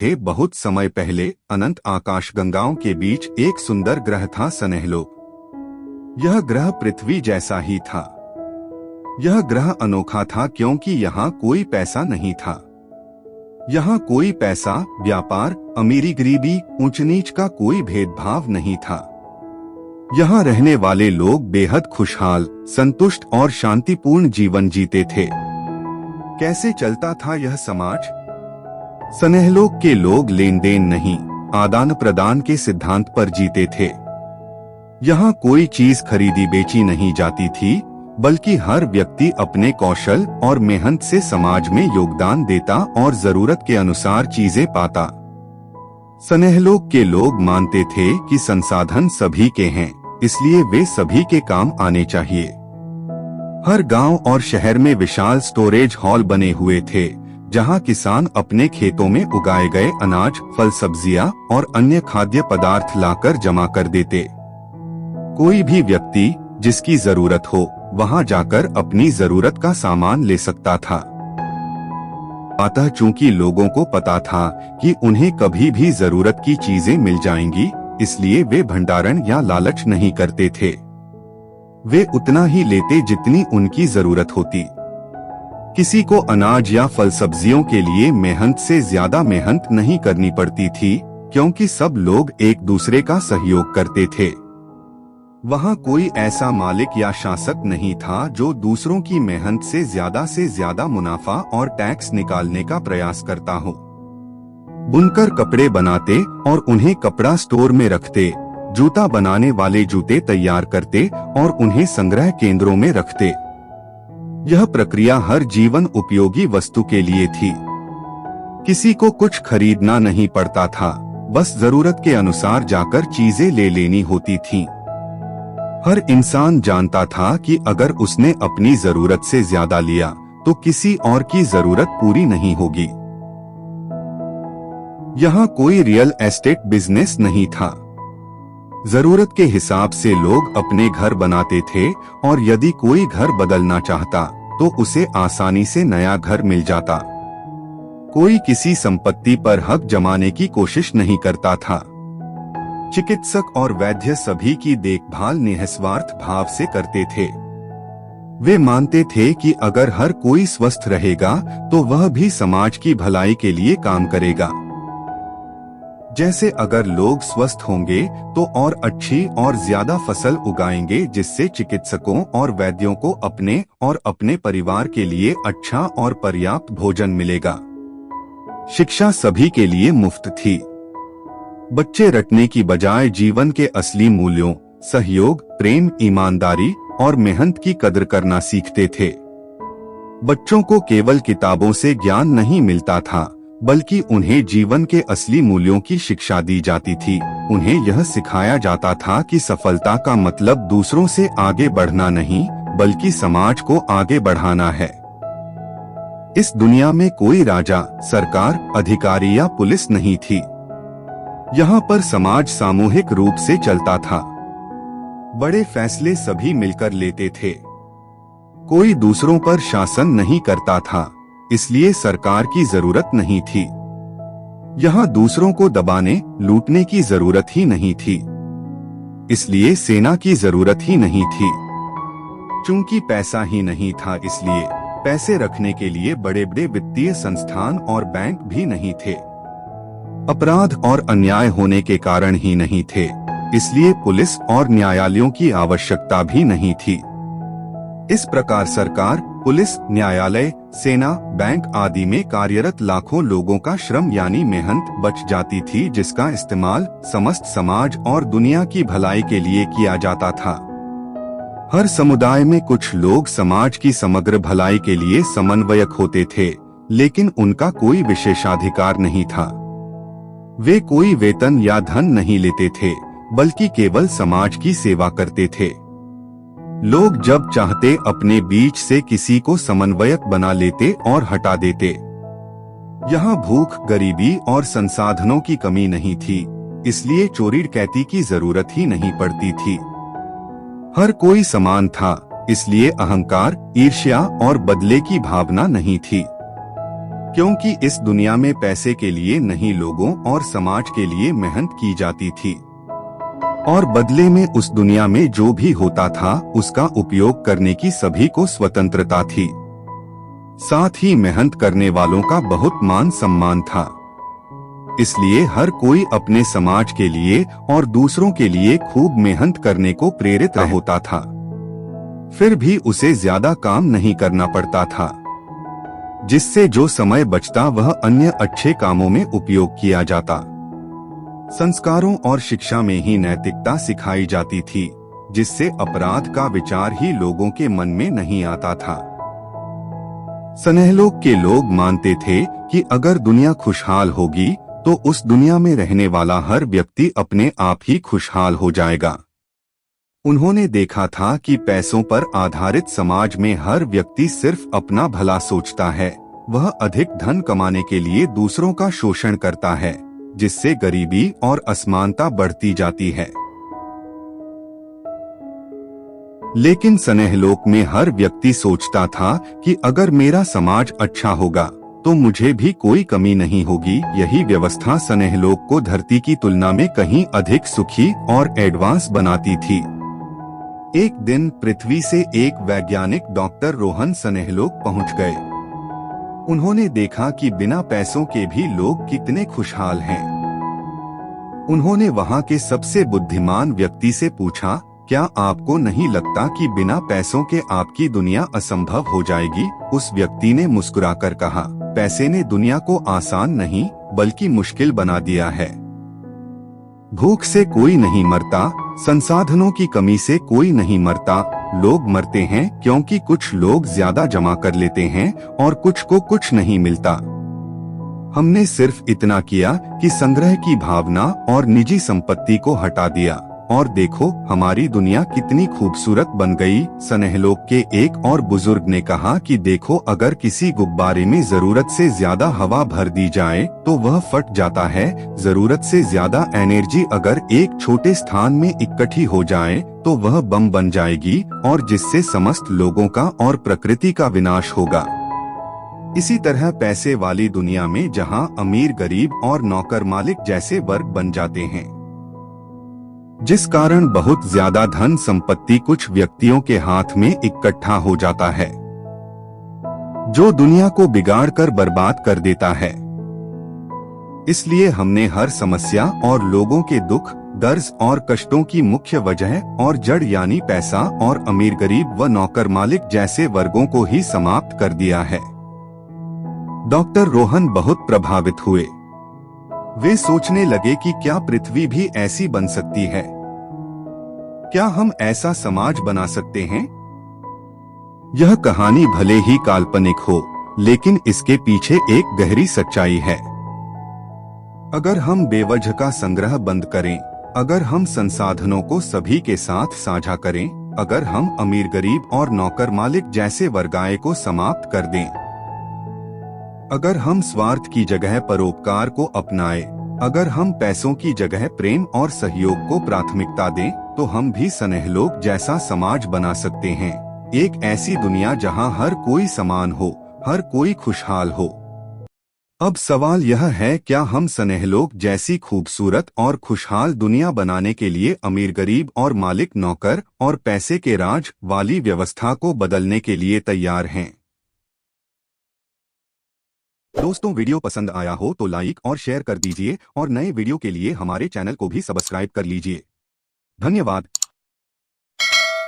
थे। बहुत समय पहले अनंत आकाशगंगाओं के बीच एक सुंदर ग्रह था, सनेहलोक। यह ग्रह पृथ्वी जैसा ही था। यह ग्रह अनोखा था क्योंकि यहाँ कोई पैसा नहीं था। यहाँ कोई पैसा, व्यापार, अमीरी गरीबी, ऊंच नीच का कोई भेदभाव नहीं था। यहाँ रहने वाले लोग बेहद खुशहाल, संतुष्ट और शांतिपूर्ण जीवन जीते थे। कैसे चलता था यह समाज? सनेहलोक के लोग लेन देन नहीं, आदान प्रदान के सिद्धांत पर जीते थे। यहाँ कोई चीज खरीदी बेची नहीं जाती थी, बल्कि हर व्यक्ति अपने कौशल और मेहनत से समाज में योगदान देता और जरूरत के अनुसार चीजें पाता। सनेहलोक के लोग मानते थे कि संसाधन सभी के हैं, इसलिए वे सभी के काम आने चाहिए। हर गांव और शहर में विशाल स्टोरेज हॉल बने हुए थे, जहां किसान अपने खेतों में उगाए गए अनाज, फल, सब्जियां और अन्य खाद्य पदार्थ लाकर जमा कर देते। कोई भी व्यक्ति जिसकी जरूरत हो वहां जाकर अपनी जरूरत का सामान ले सकता था। अतः चूंकि लोगों को पता था कि उन्हें कभी भी जरूरत की चीजें मिल जाएंगी, इसलिए वे भंडारण या लालच नहीं करते थे। वे उतना ही लेते जितनी उनकी जरूरत होती। किसी को अनाज या फल सब्जियों के लिए मेहनत से ज्यादा मेहनत नहीं करनी पड़ती थी, क्योंकि सब लोग एक दूसरे का सहयोग करते थे। वहाँ कोई ऐसा मालिक या शासक नहीं था जो दूसरों की मेहनत से ज्यादा मुनाफा और टैक्स निकालने का प्रयास करता हो। बुनकर कपड़े बनाते और उन्हें कपड़ा स्टोर में रखते, जूता बनाने वाले जूते तैयार करते और उन्हें संग्रह केंद्रों में रखते। यह प्रक्रिया हर जीवन उपयोगी वस्तु के लिए थी। किसी को कुछ खरीदना नहीं पड़ता था, बस जरूरत के अनुसार जाकर चीजें ले लेनी होती थीं। हर इंसान जानता था कि अगर उसने अपनी जरूरत से ज्यादा लिया तो किसी और की जरूरत पूरी नहीं होगी। यहाँ कोई रियल एस्टेट बिजनेस नहीं था। जरूरत के हिसाब से लोग अपने घर बनाते थे और यदि कोई घर बदलना चाहता तो उसे आसानी से नया घर मिल जाता। कोई किसी संपत्ति पर हक जमाने की कोशिश नहीं करता था। चिकित्सक और वैद्य सभी की देखभाल निस्वार्थ भाव से करते थे। वे मानते थे कि अगर हर कोई स्वस्थ रहेगा तो वह भी समाज की भलाई के लिए काम करेगा। जैसे अगर लोग स्वस्थ होंगे तो और अच्छी और ज्यादा फसल उगाएंगे, जिससे चिकित्सकों और वैद्यों को अपने और अपने परिवार के लिए अच्छा और पर्याप्त भोजन मिलेगा। शिक्षा सभी के लिए मुफ्त थी। बच्चे रटने की बजाय जीवन के असली मूल्यों, सहयोग, प्रेम, ईमानदारी और मेहनत की कदर करना सीखते थे। बच्चों को केवल किताबों से ज्ञान नहीं मिलता था, बल्कि उन्हें जीवन के असली मूल्यों की शिक्षा दी जाती थी। उन्हें यह सिखाया जाता था कि सफलता का मतलब दूसरों से आगे बढ़ना नहीं, बल्कि समाज को आगे बढ़ाना है। इस दुनिया में कोई राजा, सरकार, अधिकारी या पुलिस नहीं थी। यहाँ पर समाज सामूहिक रूप से चलता था। बड़े फैसले सभी मिलकर लेते थे। कोई दूसरों पर शासन नहीं करता था, इसलिए सरकार की जरूरत नहीं थी। यहाँ दूसरों को दबाने, लूटने की जरूरत ही नहीं थी, इसलिए सेना की जरूरत ही नहीं थी। चूंकि पैसा ही नहीं था, इसलिए पैसे रखने के लिए बड़े बड़े वित्तीय संस्थान और बैंक भी नहीं थे। अपराध और अन्याय होने के कारण ही नहीं थे, इसलिए पुलिस और न्यायालयों की आवश्यकता भी नहीं थी। इस प्रकार सरकार, पुलिस, न्यायालय, सेना, बैंक आदि में कार्यरत लाखों लोगों का श्रम यानी मेहनत बच जाती थी, जिसका इस्तेमाल समस्त समाज और दुनिया की भलाई के लिए किया जाता था। हर समुदाय में कुछ लोग समाज की समग्र भलाई के लिए समन्वयक होते थे, लेकिन उनका कोई विशेषाधिकार नहीं था। वे कोई वेतन या धन नहीं लेते थे, बल्कि केवल समाज की सेवा करते थे। लोग जब चाहते अपने बीच से किसी को समन्वयक बना लेते और हटा देते। यहाँ भूख, गरीबी और संसाधनों की कमी नहीं थी, इसलिए चोरी डकैती की जरूरत ही नहीं पड़ती थी। हर कोई समान था, इसलिए अहंकार, ईर्ष्या और बदले की भावना नहीं थी। क्योंकि इस दुनिया में पैसे के लिए नहीं लोगों और समाज के लिए मेहनत की जाती थी, और बदले में उस दुनिया में जो भी होता था उसका उपयोग करने की सभी को स्वतंत्रता थी। साथ ही मेहनत करने वालों का बहुत मान सम्मान था। इसलिए हर कोई अपने समाज के लिए और दूसरों के लिए खूब मेहनत करने को प्रेरित होता था। फिर भी उसे ज्यादा काम नहीं करना पड़ता था, जिससे जो समय बचता वह अन्य अच्छे कामों में उपयोग किया जाता। संस्कारों और शिक्षा में ही नैतिकता सिखाई जाती थी, जिससे अपराध का विचार ही लोगों के मन में नहीं आता था। स्नेहलोक के लोग मानते थे कि अगर दुनिया खुशहाल होगी तो उस दुनिया में रहने वाला हर व्यक्ति अपने आप ही खुशहाल हो जाएगा। उन्होंने देखा था कि पैसों पर आधारित समाज में हर व्यक्ति सिर्फ अपना भला सोचता है। वह अधिक धन कमाने के लिए दूसरों का शोषण करता है, जिससे गरीबी और असमानता बढ़ती जाती है। लेकिन स्नेहलोक में हर व्यक्ति सोचता था कि अगर मेरा समाज अच्छा होगा तो मुझे भी कोई कमी नहीं होगी। यही व्यवस्था स्नेहलोक को धरती की तुलना में कहीं अधिक सुखी और एडवांस बनाती थी। एक दिन पृथ्वी से एक वैज्ञानिक डॉक्टर रोहन स्नेहलोक पहुंच गए। उन्होंने देखा कि बिना पैसों के भी लोग कितने खुशहाल हैं। उन्होंने वहां के सबसे बुद्धिमान व्यक्ति से पूछा, क्या आपको नहीं लगता कि बिना पैसों के आपकी दुनिया असंभव हो जाएगी? उस व्यक्ति ने मुस्कुराकर कहा, पैसे ने दुनिया को आसान नहीं बल्कि मुश्किल बना दिया है। भूख से कोई नहीं मरता, संसाधनों की कमी से कोई नहीं मरता। लोग मरते हैं क्योंकि कुछ लोग ज्यादा जमा कर लेते हैं और कुछ को कुछ नहीं मिलता। हमने सिर्फ इतना किया कि संग्रह की भावना और निजी संपत्ति को हटा दिया, और देखो हमारी दुनिया कितनी खूबसूरत बन गई। स्नेहलोक के एक और बुजुर्ग ने कहा कि देखो, अगर किसी गुब्बारे में जरूरत से ज्यादा हवा भर दी जाए तो वह फट जाता है। जरूरत से ज्यादा एनर्जी अगर एक छोटे स्थान में इकट्ठी हो जाए तो वह बम बन जाएगी, और जिससे समस्त लोगों का और प्रकृति का विनाश होगा। इसी तरह पैसे वाली दुनिया में जहां अमीर गरीब और नौकर मालिक जैसे वर्ग बन जाते हैं, जिस कारण बहुत ज्यादा धन संपत्ति कुछ व्यक्तियों के हाथ में इकट्ठा हो जाता है, जो दुनिया को बिगाड़ कर बर्बाद कर देता है। इसलिए हमने हर समस्या और लोगों के दुख दर्द और कष्टों की मुख्य वजह और जड़ यानी पैसा और अमीर गरीब व नौकर मालिक जैसे वर्गों को ही समाप्त कर दिया है। डॉक्टर रोहन बहुत प्रभावित हुए। वे सोचने लगे कि क्या पृथ्वी भी ऐसी बन सकती है? क्या हम ऐसा समाज बना सकते हैं? यह कहानी भले ही काल्पनिक हो, लेकिन इसके पीछे एक गहरी सच्चाई है। अगर हम बेवजह का संग्रह बंद करें, अगर हम संसाधनों को सभी के साथ साझा करें, अगर हम अमीर गरीब और नौकर मालिक जैसे वर्गाए को समाप्त कर दें, अगर हम स्वार्थ की जगह परोपकार को अपनाएं, अगर हम पैसों की जगह प्रेम और सहयोग को प्राथमिकता दें, तो हम भी स्नेहलोक जैसा समाज बना सकते हैं। एक ऐसी दुनिया जहां हर कोई समान हो, हर कोई खुशहाल हो। अब सवाल यह है, क्या हम स्नेहलोक जैसी खूबसूरत और खुशहाल दुनिया बनाने के लिए अमीर गरीब और मालिक नौकर और पैसे के राज वाली व्यवस्था को बदलने के लिए तैयार हैं? दोस्तों, वीडियो पसंद आया हो तो लाइक और शेयर कर दीजिए और नए वीडियो के लिए हमारे चैनल को भी सब्सक्राइब कर लीजिए। धन्यवाद।